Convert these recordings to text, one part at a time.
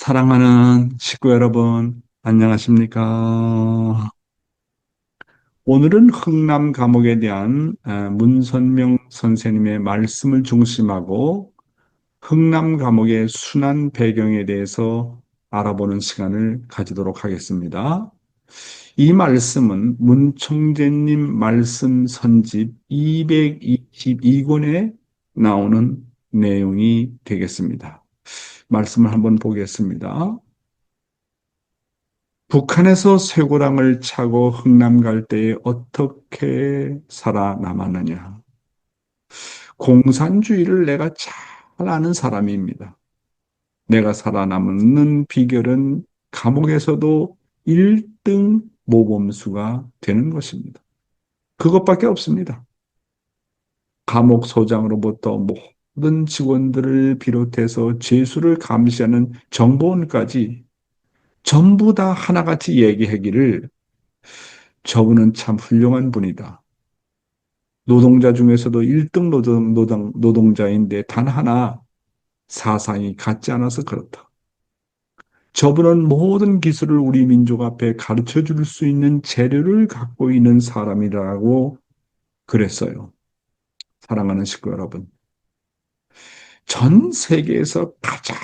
사랑하는 식구 여러분, 안녕하십니까? 오늘은 흥남 감옥에 대한 문선명 선생님의 말씀을 중심하고 흥남 감옥의 순환 배경에 대해서 알아보는 시간을 가지도록 하겠습니다. 이 말씀은 문총재님 말씀 선집 222권에 나오는 내용이 되겠습니다. 말씀을 한번 보겠습니다. 북한에서 쇠고랑을 차고 흥남 갈 때에 어떻게 살아남았느냐. 공산주의를 내가 잘 아는 사람입니다. 내가 살아남는 비결은 감옥에서도 1등 모범수가 되는 것입니다. 그것밖에 없습니다. 감옥 소장으로부터 모든 직원들을 비롯해서 죄수를 감시하는 정보원까지 전부 다 하나같이 얘기하기를 저분은 참 훌륭한 분이다. 노동자 중에서도 1등 노동자인데 단 하나 사상이 같지 않아서 그렇다. 저분은 모든 기술을 우리 민족 앞에 가르쳐 줄 수 있는 재료를 갖고 있는 사람이라고 그랬어요. 사랑하는 식구 여러분. 전 세계에서 가장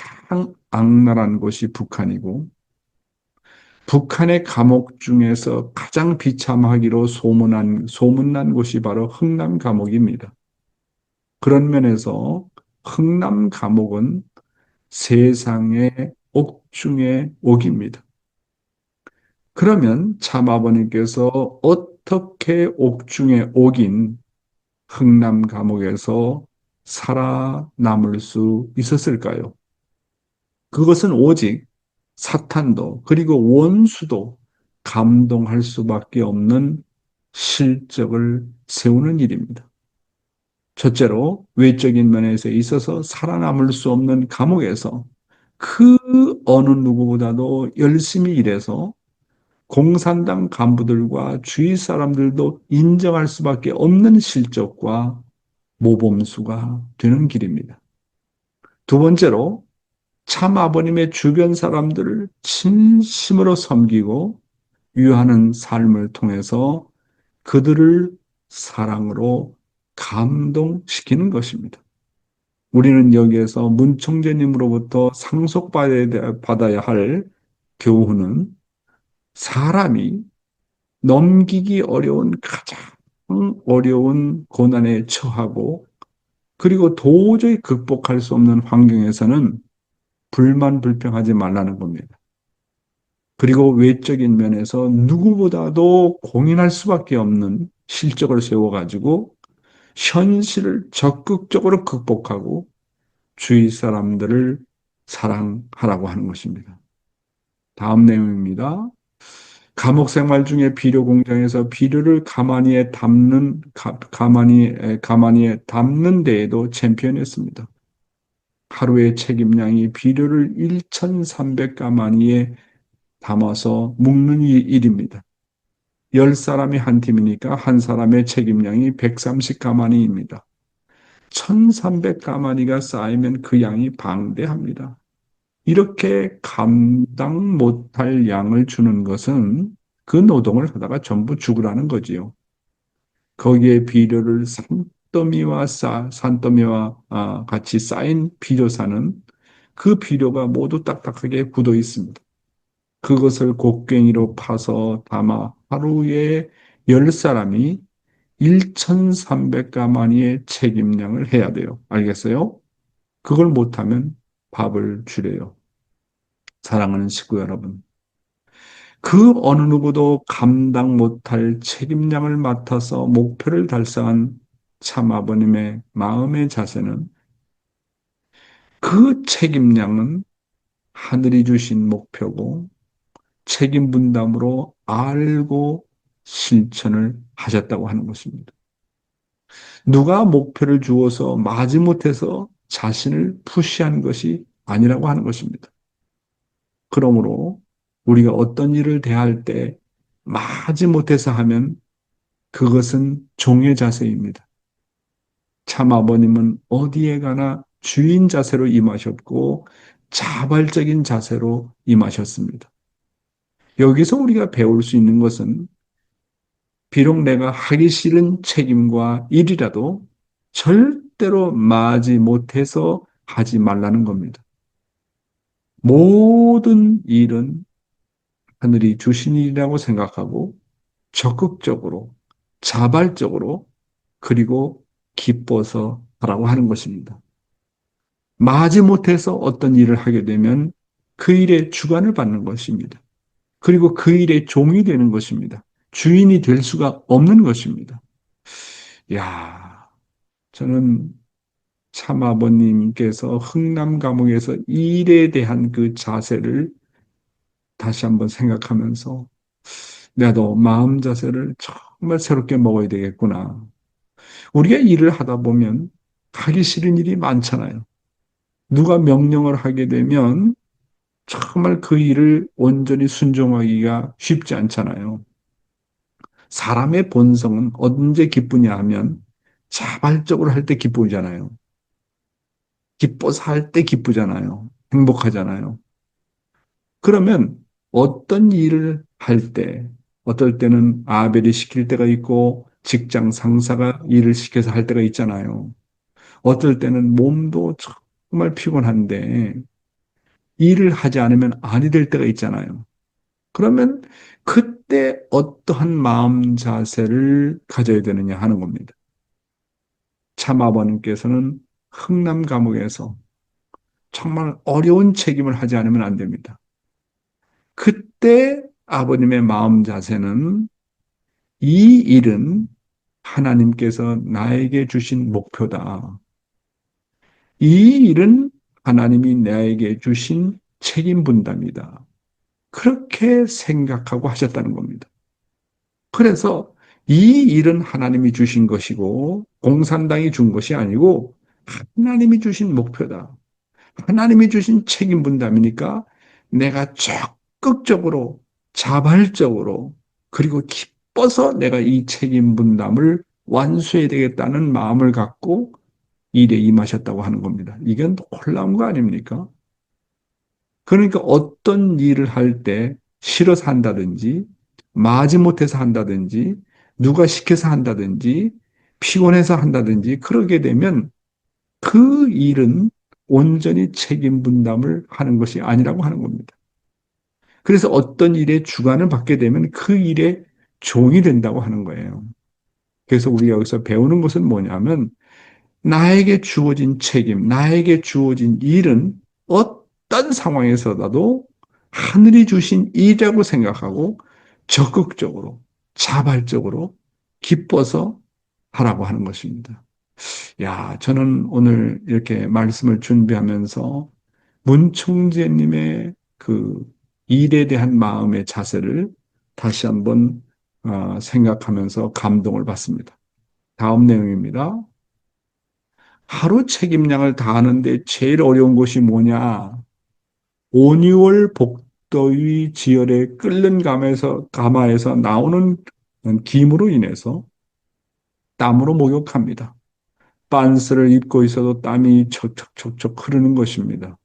악랄한 곳이 북한이고 북한의 감옥 중에서 가장 비참하기로 소문난 곳이 바로 흥남 감옥입니다. 그런 면에서 흥남 감옥은 세상의 옥 중의 옥입니다. 그러면 참 아버님께서 어떻게 옥 중의 옥인 흥남 감옥에서 살아남을 수 있었을까요? 그것은 오직 사탄도 그리고 원수도 감동할 수밖에 없는 실적을 세우는 일입니다. 첫째로 외적인 면에서 있어서 살아남을 수 없는 감옥에서 그 어느 누구보다도 열심히 일해서 공산당 간부들과 주위 사람들도 인정할 수밖에 없는 실적과 모범수가 되는 길입니다. 두 번째로 참 아버님의 주변 사람들을 진심으로 섬기고 유하는 삶을 통해서 그들을 사랑으로 감동시키는 것입니다. 우리는 여기에서 문총재님으로부터 상속받아야 할 교훈은 사람이 넘기기 어려운 가장 어려운 고난에 처하고 그리고 도저히 극복할 수 없는 환경에서는 불만불평하지 말라는 겁니다. 그리고 외적인 면에서 누구보다도 공인할 수밖에 없는 실적을 세워가지고 현실을 적극적으로 극복하고 주위 사람들을 사랑하라고 하는 것입니다. 다음 내용입니다. 감옥 생활 중에 비료 공장에서 비료를 가마니에 담는 데에도 챔피언이었습니다. 하루의 책임량이 비료를 1,300가마니에 담아서 묶는 일입니다. 10사람이 한 팀이니까 한 사람의 책임량이 130가마니입니다. 1,300가마니가 쌓이면 그 양이 방대합니다. 이렇게 감당 못할 양을 주는 것은 그 노동을 하다가 전부 죽으라는 거지요. 거기에 비료를 산더미와 같이 쌓인 비료사는 그 비료가 모두 딱딱하게 굳어 있습니다. 그것을 곡괭이로 파서 담아 하루에 10사람이 1,300가마니의 책임량을 해야 돼요. 알겠어요? 그걸 못하면 밥을 주래요. 사랑하는 식구 여러분. 그 어느 누구도 감당 못할 책임량을 맡아서 목표를 달성한 참 아버님의 마음의 자세는 그 책임량은 하늘이 주신 목표고 책임 분담으로 알고 실천을 하셨다고 하는 것입니다. 누가 목표를 주어서 마지못해서 자신을 푸시한 것이 아니라고 하는 것입니다. 그러므로 우리가 어떤 일을 대할 때 마지못해서 하면 그것은 종의 자세입니다. 참 아버님은 어디에 가나 주인 자세로 임하셨고 자발적인 자세로 임하셨습니다. 여기서 우리가 배울 수 있는 것은 비록 내가 하기 싫은 책임과 일이라도 절대로 마지 못해서 하지 말라는 겁니다. 모든 일은 하늘이 주신 일이라고 생각하고 적극적으로, 자발적으로, 그리고 기뻐서 하라고 하는 것입니다. 마지못해서 어떤 일을 하게 되면 그 일의 주관을 받는 것입니다. 그리고 그 일의 종이 되는 것입니다. 주인이 될 수가 없는 것입니다. 야, 저는 참 아버님께서 흥남 감옥에서 일에 대한 그 자세를 다시 한번 생각하면서 나도 마음 자세를 정말 새롭게 먹어야 되겠구나. 우리가 일을 하다 보면 하기 싫은 일이 많잖아요. 누가 명령을 하게 되면 정말 그 일을 온전히 순종하기가 쉽지 않잖아요. 사람의 본성은 언제 기쁘냐 하면 자발적으로 할 때 기쁘잖아요. 기뻐서 할 때 기쁘잖아요. 행복하잖아요. 그러면 어떤 일을 할 때, 어떨 때는 아벨이 시킬 때가 있고 직장 상사가 일을 시켜서 할 때가 있잖아요. 어떨 때는 몸도 정말 피곤한데 일을 하지 않으면 아니 될 때가 있잖아요. 그러면 그때 어떠한 마음 자세를 가져야 되느냐 하는 겁니다. 참 아버님께서는 흥남 감옥에서 정말 어려운 책임을 하지 않으면 안 됩니다. 그때 아버님의 마음 자세는 이 일은 하나님께서 나에게 주신 목표다. 이 일은 하나님이 나에게 주신 책임 분담이다. 그렇게 생각하고 하셨다는 겁니다. 그래서 이 일은 하나님이 주신 것이고 공산당이 준 것이 아니고 하나님이 주신 목표다. 하나님이 주신 책임 분담이니까 내가 적극적으로 자발적으로 그리고 기뻐서 내가 이 책임 분담을 완수해야 되겠다는 마음을 갖고 일에 임하셨다고 하는 겁니다. 이건 놀라운 거 아닙니까? 그러니까 어떤 일을 할 때 싫어서 한다든지, 마지못해서 한다든지, 누가 시켜서 한다든지, 피곤해서 한다든지, 그러게 되면 그 일은 온전히 책임 분담을 하는 것이 아니라고 하는 겁니다. 그래서 어떤 일에 주관을 받게 되면 그 일의 종이 된다고 하는 거예요. 그래서 우리가 여기서 배우는 것은 뭐냐면 나에게 주어진 책임, 나에게 주어진 일은 어떤 상황에서라도 하늘이 주신 일이라고 생각하고 적극적으로, 자발적으로 기뻐서 하라고 하는 것입니다. 야, 저는 오늘 이렇게 말씀을 준비하면서 문 총재님의 그 일에 대한 마음의 자세를 다시 한번 생각하면서 감동을 받습니다. 다음 내용입니다. 하루 책임량을 다하는데 제일 어려운 것이 뭐냐? 온유월 복더위 지열에 끓는 가마에서 나오는 김으로 인해서 땀으로 목욕합니다. 빤스를 입고 있어도 땀이 척척척척 흐르는 것입니다.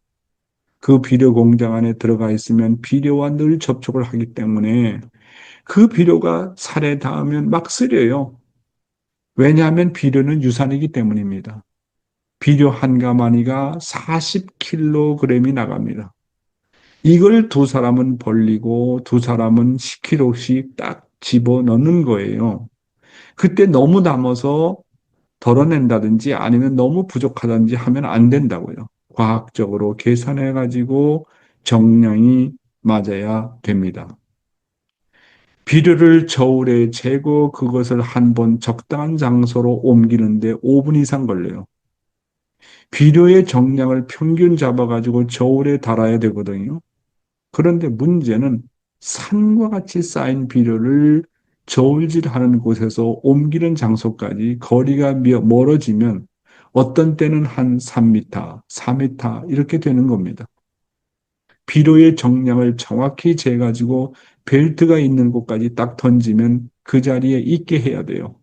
그 비료 공장 안에 들어가 있으면 비료와 늘 접촉을 하기 때문에 그 비료가 살에 닿으면 막 쓰려요. 왜냐하면 비료는 유산이기 때문입니다. 비료 한 가마니가 40kg이 나갑니다. 이걸 두 사람은 벌리고 두 사람은 10kg씩 딱 집어넣는 거예요. 그때 너무 남아서 덜어낸다든지 아니면 너무 부족하다든지 하면 안 된다고요. 과학적으로 계산해 가지고 정량이 맞아야 됩니다. 비료를 저울에 재고 그것을 한 번 적당한 장소로 옮기는데 5분 이상 걸려요. 비료의 정량을 평균 잡아가지고 저울에 달아야 되거든요. 그런데 문제는 산과 같이 쌓인 비료를 저울질하는 곳에서 옮기는 장소까지 거리가 멀어지면 어떤 때는 한 3m, 4m 이렇게 되는 겁니다. 비료의 정량을 정확히 재가지고 벨트가 있는 곳까지 딱 던지면 그 자리에 있게 해야 돼요.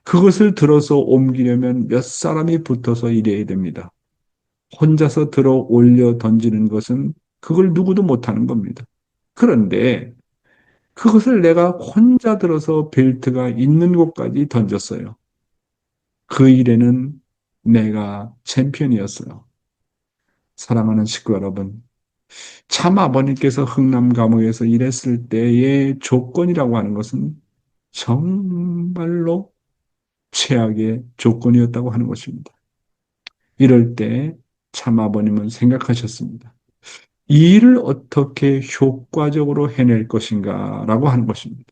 그것을 들어서 옮기려면 몇 사람이 붙어서 일해야 됩니다. 혼자서 들어 올려 던지는 것은 그걸 누구도 못하는 겁니다. 그런데 그것을 내가 혼자 들어서 벨트가 있는 곳까지 던졌어요. 그 일에는 내가 챔피언이었어요. 사랑하는 식구 여러분, 참 아버님께서 흥남 감옥에서 일했을 때의 조건이라고 하는 것은 정말로 최악의 조건이었다고 하는 것입니다. 이럴 때 참 아버님은 생각하셨습니다. 이 일을 어떻게 효과적으로 해낼 것인가라고 하는 것입니다.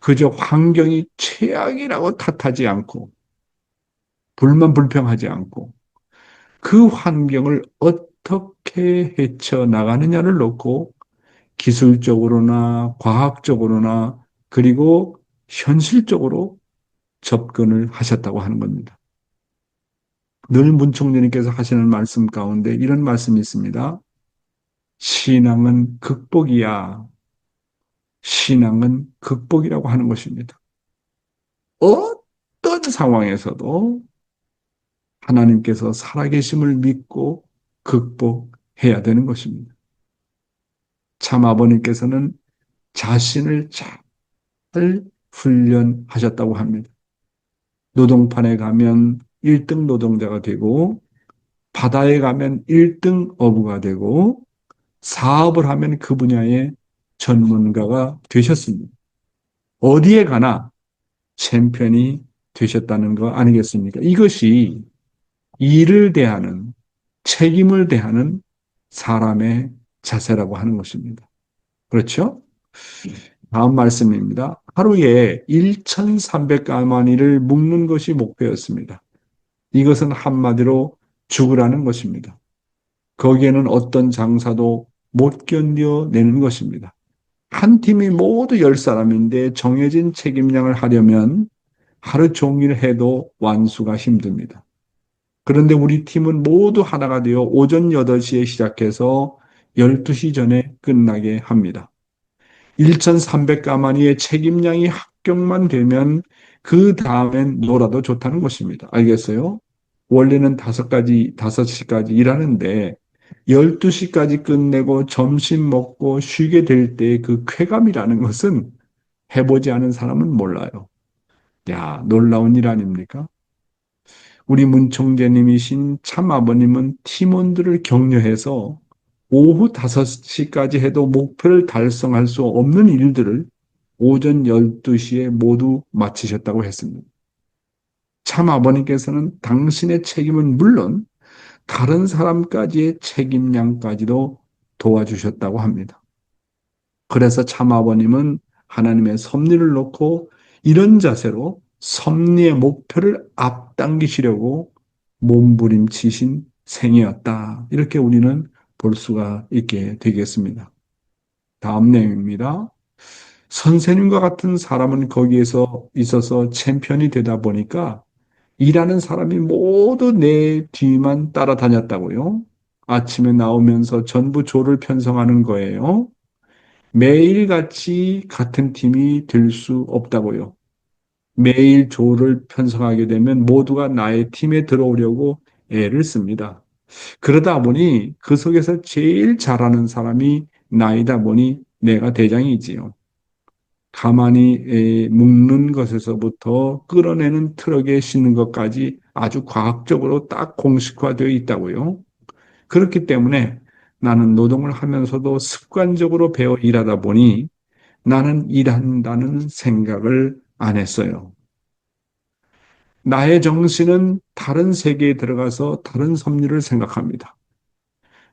그저 환경이 최악이라고 탓하지 않고 불만불평하지 않고 그 환경을 어떻게 헤쳐나가느냐를 놓고 기술적으로나 과학적으로나 그리고 현실적으로 접근을 하셨다고 하는 겁니다. 늘 문총리님께서 하시는 말씀 가운데 이런 말씀이 있습니다. 신앙은 극복이야. 신앙은 극복이라고 하는 것입니다. 어떤 상황에서도 하나님께서 살아계심을 믿고 극복해야 되는 것입니다. 참 아버님께서는 자신을 잘 훈련하셨다고 합니다. 노동판에 가면 1등 노동자가 되고 바다에 가면 1등 어부가 되고 사업을 하면 그 분야의 전문가가 되셨습니다. 어디에 가나 챔피언이 되셨다는 거 아니겠습니까? 이것이 일을 대하는 책임을 대하는 사람의 자세라고 하는 것입니다. 그렇죠? 다음 말씀입니다. 하루에 1,300가마니를 묶는 것이 목표였습니다. 이것은 한마디로 죽으라는 것입니다. 거기에는 어떤 장사도 못 견뎌내는 것입니다. 한 팀이 모두 10사람인데 정해진 책임량을 하려면 하루 종일 해도 완수가 힘듭니다. 그런데 우리 팀은 모두 하나가 되어 오전 8시에 시작해서 12시 전에 끝나게 합니다. 1,300가마니의 책임량이 합격만 되면 그 다음엔 놀아도 좋다는 것입니다. 알겠어요? 원래는 5시까지 일하는데 12시까지 끝내고 점심 먹고 쉬게 될 때 그 쾌감이라는 것은 해보지 않은 사람은 몰라요. 야, 놀라운 일 아닙니까? 우리 문총재님이신 참 아버님은 팀원들을 격려해서 오후 5시까지 해도 목표를 달성할 수 없는 일들을 오전 12시에 모두 마치셨다고 했습니다. 참 아버님께서는 당신의 책임은 물론 다른 사람까지의 책임량까지도 도와주셨다고 합니다. 그래서 참 아버님은 하나님의 섭리를 놓고 이런 자세로 섭리의 목표를 앞당기시려고 몸부림치신 생이었다. 이렇게 우리는 볼 수가 있게 되겠습니다. 다음 내용입니다. 선생님과 같은 사람은 거기에서 있어서 챔피언이 되다 보니까 일하는 사람이 모두 내 뒤만 따라다녔다고요. 아침에 나오면서 전부 조를 편성하는 거예요. 매일같이 같은 팀이 될 수 없다고요. 매일 조를 편성하게 되면 모두가 나의 팀에 들어오려고 애를 씁니다. 그러다 보니 그 속에서 제일 잘하는 사람이 나이다 보니 내가 대장이지요. 가만히 묶는 것에서부터 끌어내는 트럭에 싣는 것까지 아주 과학적으로 딱 공식화되어 있다고요. 그렇기 때문에 나는 노동을 하면서도 습관적으로 배워 일하다 보니 나는 일한다는 생각을 안 했어요. 나의 정신은 다른 세계에 들어가서 다른 섭리를 생각합니다.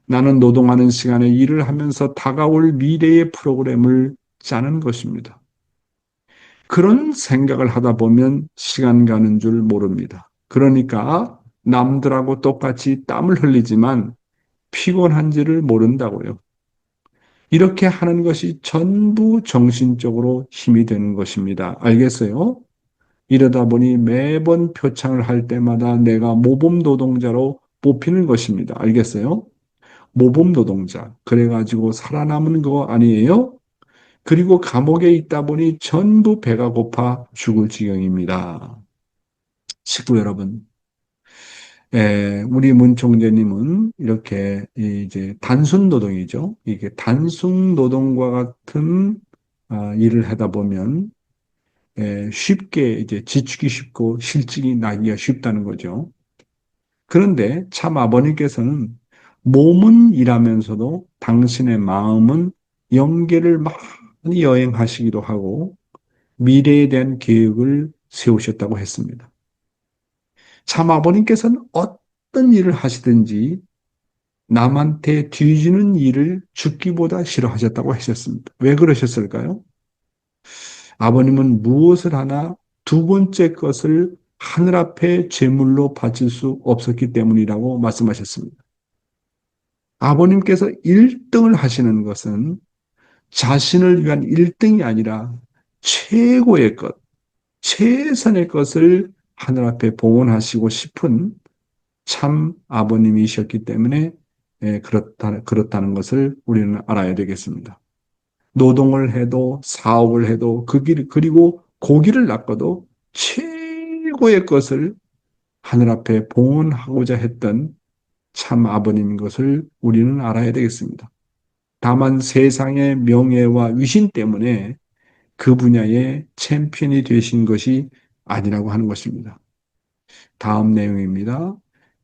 나는 노동하는 시간에 일을 하면서 다가올 미래의 프로그램을 짜는 것입니다. 그런 생각을 하다 보면 시간 가는 줄 모릅니다. 그러니까 남들하고 똑같이 땀을 흘리지만 피곤한지를 모른다고요. 이렇게 하는 것이 전부 정신적으로 힘이 되는 것입니다. 알겠어요? 이러다 보니 매번 표창을 할 때마다 내가 모범 노동자로 뽑히는 것입니다. 알겠어요? 모범 노동자. 그래가지고 살아남은 거 아니에요? 그리고 감옥에 있다 보니 전부 배가 고파 죽을 지경입니다. 식구 여러분, 우리 문 총재님은 이렇게 이제 단순 노동이죠. 이게 단순 노동과 같은 일을 하다 보면 쉽게 이제 지치기 쉽고 실직이 나기가 쉽다는 거죠. 그런데 참 아버님께서는 몸은 일하면서도 당신의 마음은 영계를 많이 여행하시기도 하고 미래에 대한 계획을 세우셨다고 했습니다. 참 아버님께서는 어떤 일을 하시든지 남한테 뒤지는 일을 죽기보다 싫어하셨다고 하셨습니다. 왜 그러셨을까요? 아버님은 무엇을 하나 두 번째 것을 하늘 앞에 제물로 바칠 수 없었기 때문이라고 말씀하셨습니다. 아버님께서 1등을 하시는 것은 자신을 위한 1등이 아니라 최고의 것, 최선의 것을 하늘 앞에 봉헌하시고 싶은 참 아버님이셨기 때문에 그렇다는 것을 우리는 알아야 되겠습니다. 노동을 해도 사업을 해도 그리고 고기를 낚아도 최고의 것을 하늘 앞에 봉헌하고자 했던 참 아버님인 것을 우리는 알아야 되겠습니다. 다만 세상의 명예와 위신 때문에 그 분야의 챔피언이 되신 것이 아니라고 하는 것입니다. 다음 내용입니다.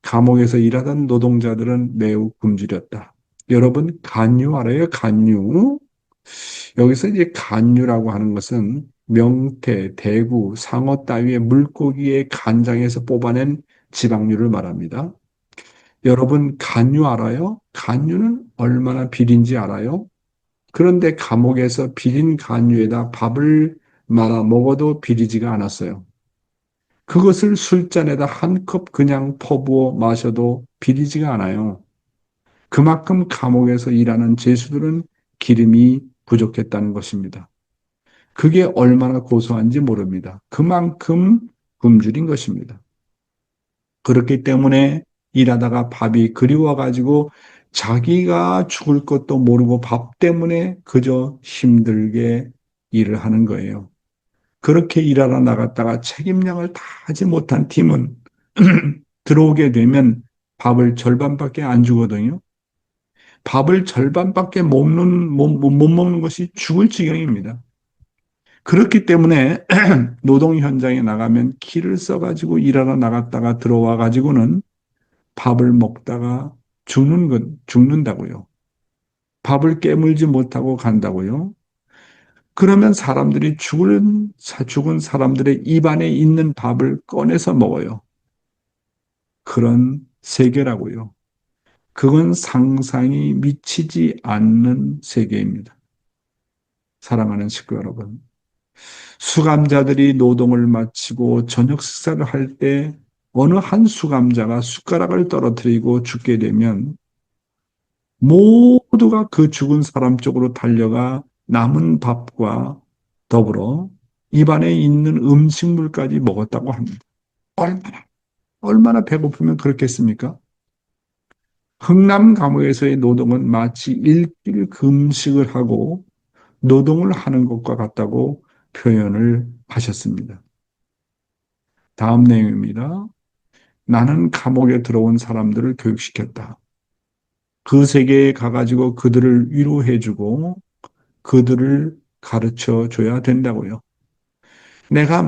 감옥에서 일하던 노동자들은 매우 굶주렸다. 여러분, 간유 알아요? 간유. 여기서 이제 간유라고 하는 것은 명태, 대구, 상어 따위의 물고기의 간장에서 뽑아낸 지방류를 말합니다. 여러분, 간유 알아요? 간유는 얼마나 비린지 알아요? 그런데 감옥에서 비린 간유에다 밥을 말아 먹어도 비리지가 않았어요. 그것을 술잔에다 한 컵 그냥 퍼부어 마셔도 비리지가 않아요. 그만큼 감옥에서 일하는 죄수들은 기름이 부족했다는 것입니다. 그게 얼마나 고소한지 모릅니다. 그만큼 굶주린 것입니다. 그렇기 때문에 일하다가 밥이 그리워가지고 자기가 죽을 것도 모르고 밥 때문에 그저 힘들게 일을 하는 거예요. 그렇게 일하러 나갔다가 책임량을 다 하지 못한 팀은 들어오게 되면 밥을 절반밖에 안 주거든요. 밥을 절반밖에 못 먹는 것이 죽을 지경입니다. 그렇기 때문에 노동 현장에 나가면 키를 써가지고 일하러 나갔다가 들어와 가지고는 밥을 먹다가 죽는다고요. 밥을 깨물지 못하고 간다고요. 그러면 사람들이 죽은 사람들의 입안에 있는 밥을 꺼내서 먹어요. 그런 세계라고요. 그건 상상이 미치지 않는 세계입니다. 사랑하는 식구 여러분. 수감자들이 노동을 마치고 저녁 식사를 할 때 어느 한 수감자가 숟가락을 떨어뜨리고 죽게 되면 모두가 그 죽은 사람 쪽으로 달려가 남은 밥과 더불어 입안에 있는 음식물까지 먹었다고 합니다. 얼마나 배고프면 그렇겠습니까? 흥남 감옥에서의 노동은 마치 일주일 금식을 하고 노동을 하는 것과 같다고 표현을 하셨습니다. 다음 내용입니다. 나는 감옥에 들어온 사람들을 교육시켰다. 그 세계에 가가지고 그들을 위로해주고 그들을 가르쳐 줘야 된다고요. 내가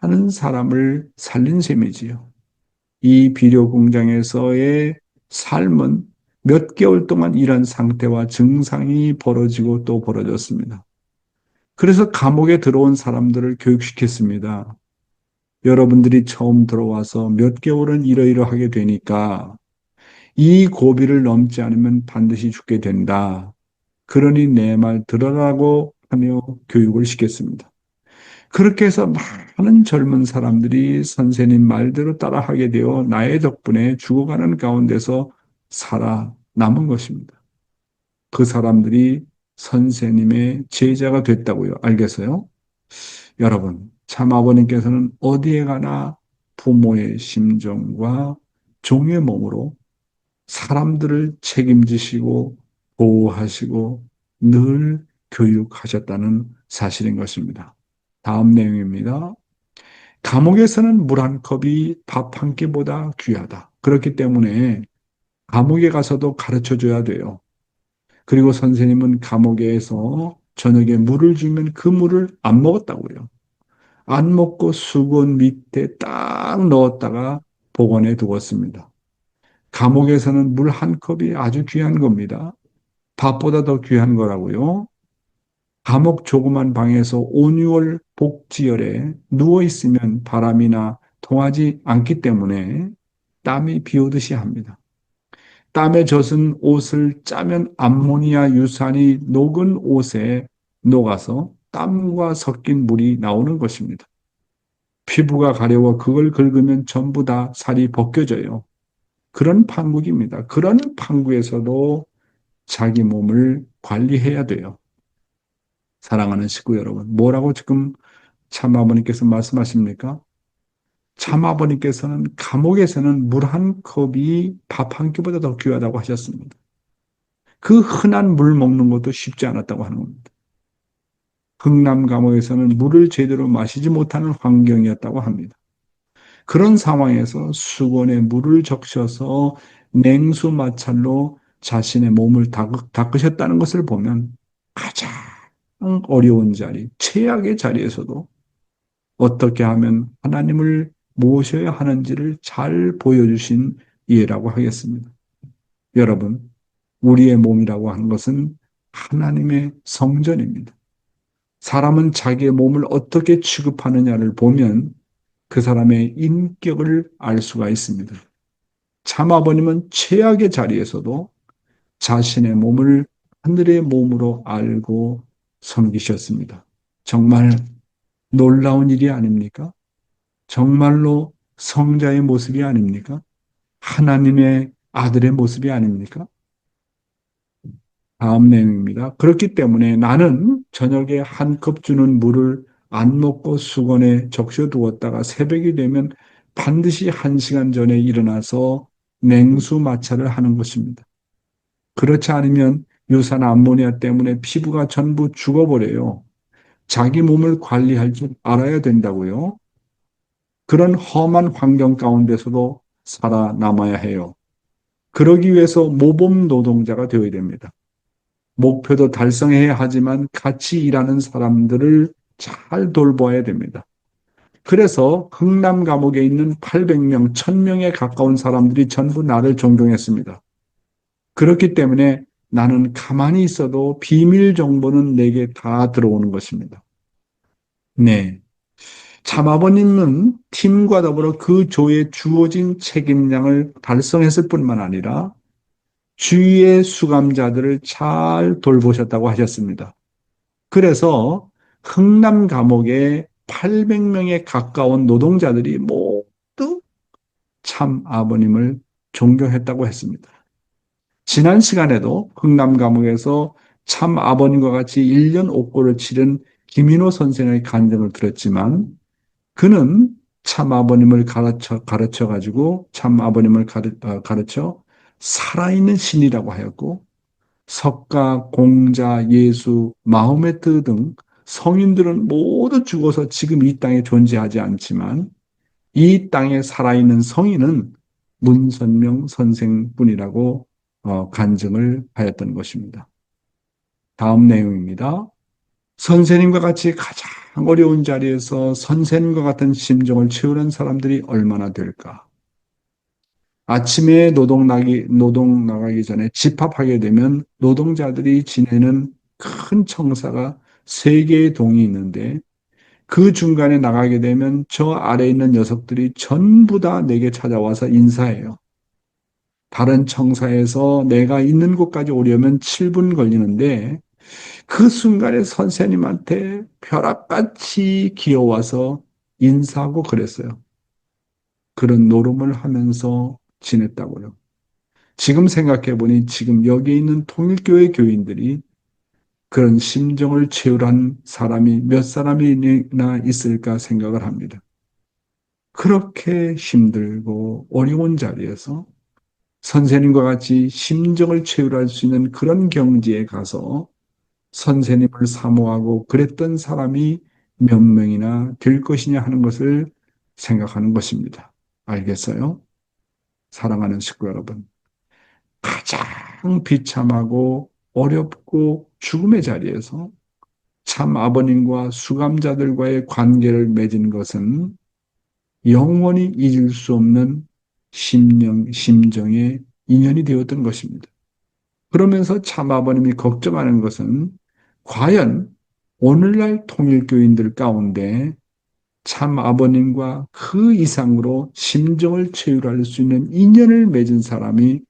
많은 사람을 살린 셈이지요. 이 비료 공장에서의 삶은 몇 개월 동안 이런 상태와 증상이 벌어지고 또 벌어졌습니다. 그래서 감옥에 들어온 사람들을 교육시켰습니다. 여러분들이 처음 들어와서 몇 개월은 이러이러하게 되니까 이 고비를 넘지 않으면 반드시 죽게 된다. 그러니 내 말 들으라고 하며 교육을 시켰습니다. 그렇게 해서 많은 젊은 사람들이 선생님 말대로 따라하게 되어 나의 덕분에 죽어가는 가운데서 살아남은 것입니다. 그 사람들이 선생님의 제자가 됐다고요. 알겠어요? 여러분, 참 아버님께서는 어디에 가나 부모의 심정과 종의 몸으로 사람들을 책임지시고 보호하시고 늘 교육하셨다는 사실인 것입니다. 다음 내용입니다. 감옥에서는 물 한 컵이 밥 한 끼보다 귀하다. 그렇기 때문에 감옥에 가서도 가르쳐 줘야 돼요. 그리고 선생님은 감옥에서 저녁에 물을 주면 그 물을 안 먹었다고요. 안 먹고 수건 밑에 딱 넣었다가 보관해 두었습니다. 감옥에서는 물 한 컵이 아주 귀한 겁니다. 밥보다 더 귀한 거라고요. 감옥 조그만 방에서 온유월 복지열에 누워 있으면 바람이나 통하지 않기 때문에 땀이 비 오듯이 합니다. 땀에 젖은 옷을 짜면 암모니아 유산이 녹은 옷에 녹아서 땀과 섞인 물이 나오는 것입니다. 피부가 가려워 그걸 긁으면 전부 다 살이 벗겨져요. 그런 판국입니다. 그런 판국에서도 자기 몸을 관리해야 돼요. 사랑하는 식구 여러분, 뭐라고 지금 참아버님께서 말씀하십니까? 참아버님께서는 감옥에서는 물 한 컵이 밥 한 끼보다 더 귀하다고 하셨습니다. 그 흔한 물 먹는 것도 쉽지 않았다고 하는 겁니다. 흥남 감옥에서는 물을 제대로 마시지 못하는 환경이었다고 합니다. 그런 상황에서 수건에 물을 적셔서 냉수 마찰로 자신의 몸을 닦으셨다는 것을 보면 가장 어려운 자리, 최악의 자리에서도 어떻게 하면 하나님을 모셔야 하는지를 잘 보여주신 예라고 하겠습니다. 여러분, 우리의 몸이라고 하는 것은 하나님의 성전입니다. 사람은 자기의 몸을 어떻게 취급하느냐를 보면 그 사람의 인격을 알 수가 있습니다. 참 아버님은 최악의 자리에서도 자신의 몸을 하늘의 몸으로 알고 섬기셨습니다. 정말 놀라운 일이 아닙니까? 정말로 성자의 모습이 아닙니까? 하나님의 아들의 모습이 아닙니까? 다음 내용입니다. 그렇기 때문에 나는 저녁에 한 컵 주는 물을 안 먹고 수건에 적셔 두었다가 새벽이 되면 반드시 1시간 전에 일어나서 냉수 마찰을 하는 것입니다. 그렇지 않으면 유산 암모니아 때문에 피부가 전부 죽어버려요. 자기 몸을 관리할 줄 알아야 된다고요. 그런 험한 환경 가운데서도 살아남아야 해요. 그러기 위해서 모범 노동자가 되어야 됩니다. 목표도 달성해야 하지만 같이 일하는 사람들을 잘 돌봐야 됩니다. 그래서 흥남 감옥에 있는 800명, 1000명에 가까운 사람들이 전부 나를 존경했습니다. 그렇기 때문에 나는 가만히 있어도 비밀 정보는 내게 다 들어오는 것입니다. 네. 참아버님은 팀과 더불어 그 조에 주어진 책임량을 달성했을 뿐만 아니라 주위의 수감자들을 잘 돌보셨다고 하셨습니다. 그래서 흥남 감옥에 800명에 가까운 노동자들이 모두 참 아버님을 존경했다고 했습니다. 지난 시간에도 흥남 감옥에서 참 아버님과 같이 1년 옥고를 치른 김인호 선생의 간증을 들었지만 그는 참 아버님을 가르쳐 가지고 참 아버님을 가르쳐 살아있는 신이라고 하였고 석가, 공자, 예수, 마호메트 등 성인들은 모두 죽어서 지금 이 땅에 존재하지 않지만 이 땅에 살아있는 성인은 문선명 선생뿐이라고 간증을 하였던 것입니다. 다음 내용입니다. 선생님과 같이 가장 어려운 자리에서 선생님과 같은 심정을 채우는 사람들이 얼마나 될까? 아침에 노동 나가기 전에 집합하게 되면 노동자들이 지내는 큰 청사가 세 개의 동이 있는데 그 중간에 나가게 되면 저 아래에 있는 녀석들이 전부 다 내게 찾아와서 인사해요. 다른 청사에서 내가 있는 곳까지 오려면 7분 걸리는데 그 순간에 선생님한테 벼락같이 기어와서 인사하고 그랬어요. 그런 노름을 하면서 지냈다고요. 지금 생각해 보니 지금 여기 있는 통일교회 교인들이 그런 심정을 채우란 사람이 몇 사람이나 있을까 생각을 합니다. 그렇게 힘들고 어려운 자리에서 선생님과 같이 심정을 채우할 수 있는 그런 경지에 가서 선생님을 사모하고 그랬던 사람이 몇 명이나 될 것이냐 하는 것을 생각하는 것입니다. 알겠어요? 사랑하는 식구 여러분, 가장 비참하고 어렵고 죽음의 자리에서 참 아버님과 수감자들과의 관계를 맺은 것은 영원히 잊을 수 없는 심정의 인연이 되었던 것입니다. 그러면서 참 아버님이 걱정하는 것은 과연 오늘날 통일교인들 가운데 참 아버님과 그 이상으로 심정을 채울할 수 있는 인연을 맺은 사람이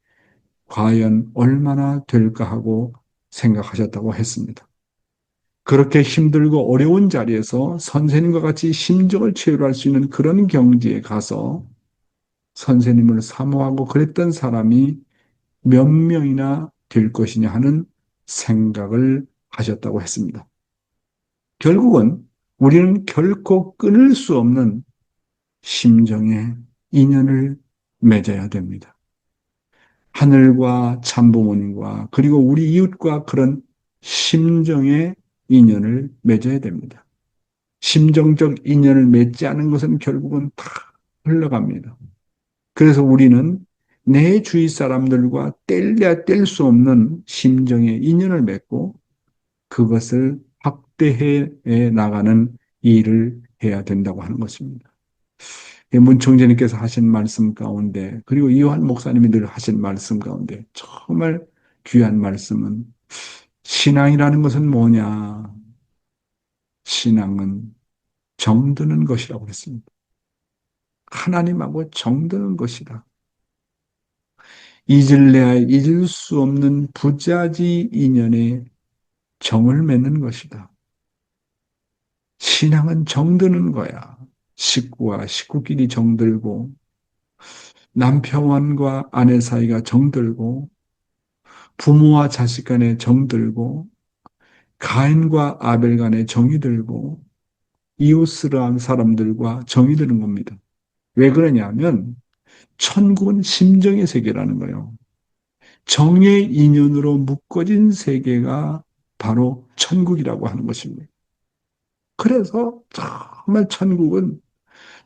과연 얼마나 될까 하고 생각하셨다고 했습니다. 그렇게 힘들고 어려운 자리에서 선생님과 같이 심정을 채울할 수 있는 그런 경지에 가서 선생님을 사모하고 그랬던 사람이 몇 명이나 될 것이냐 하는 생각을 하셨다고 했습니다. 결국은 우리는 결코 끊을 수 없는 심정의 인연을 맺어야 됩니다. 하늘과 참부모님과 그리고 우리 이웃과 그런 심정의 인연을 맺어야 됩니다. 심정적 인연을 맺지 않은 것은 결국은 다 흘러갑니다. 그래서 우리는 내 주위 사람들과 뗄래야 뗄 수 없는 심정의 인연을 맺고 그것을 확대해 나가는 일을 해야 된다고 하는 것입니다. 문총재님께서 하신 말씀 가운데 그리고 이완 목사님이 늘 하신 말씀 가운데 정말 귀한 말씀은 신앙이라는 것은 뭐냐? 신앙은 정드는 것이라고 했습니다. 하나님하고 정드는 것이다. 잊을래야 잊을 수 없는 부자지 인연에 정을 맺는 것이다. 신앙은 정드는 거야. 식구와 식구끼리 정들고 남편과 아내 사이가 정들고 부모와 자식 간에 정들고 가인과 아벨 간에 정이 들고 이웃스러운 사람들과 정이 드는 겁니다. 왜 그러냐면 천국은 심정의 세계라는 거예요. 정의 인연으로 묶어진 세계가 바로 천국이라고 하는 것입니다. 그래서 정말 천국은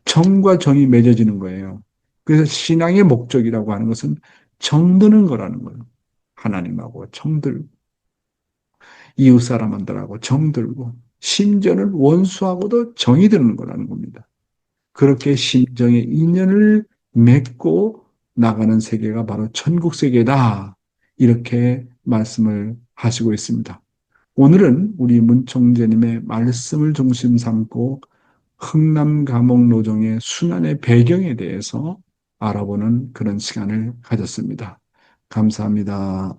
정과 정이 맺어지는 거예요. 그래서 신앙의 목적이라고 하는 것은 정드는 거라는 거예요. 하나님하고 정들고 이웃 사람들하고 정들고 심지어는 원수하고도 정이 드는 거라는 겁니다. 그렇게 심정의 인연을 맺고 나가는 세계가 바로 천국 세계다. 이렇게 말씀을 하시고 있습니다. 오늘은 우리 문총재님의 말씀을 중심 삼고 흥남 감옥 노정의 순환의 배경에 대해서 알아보는 그런 시간을 가졌습니다. 감사합니다.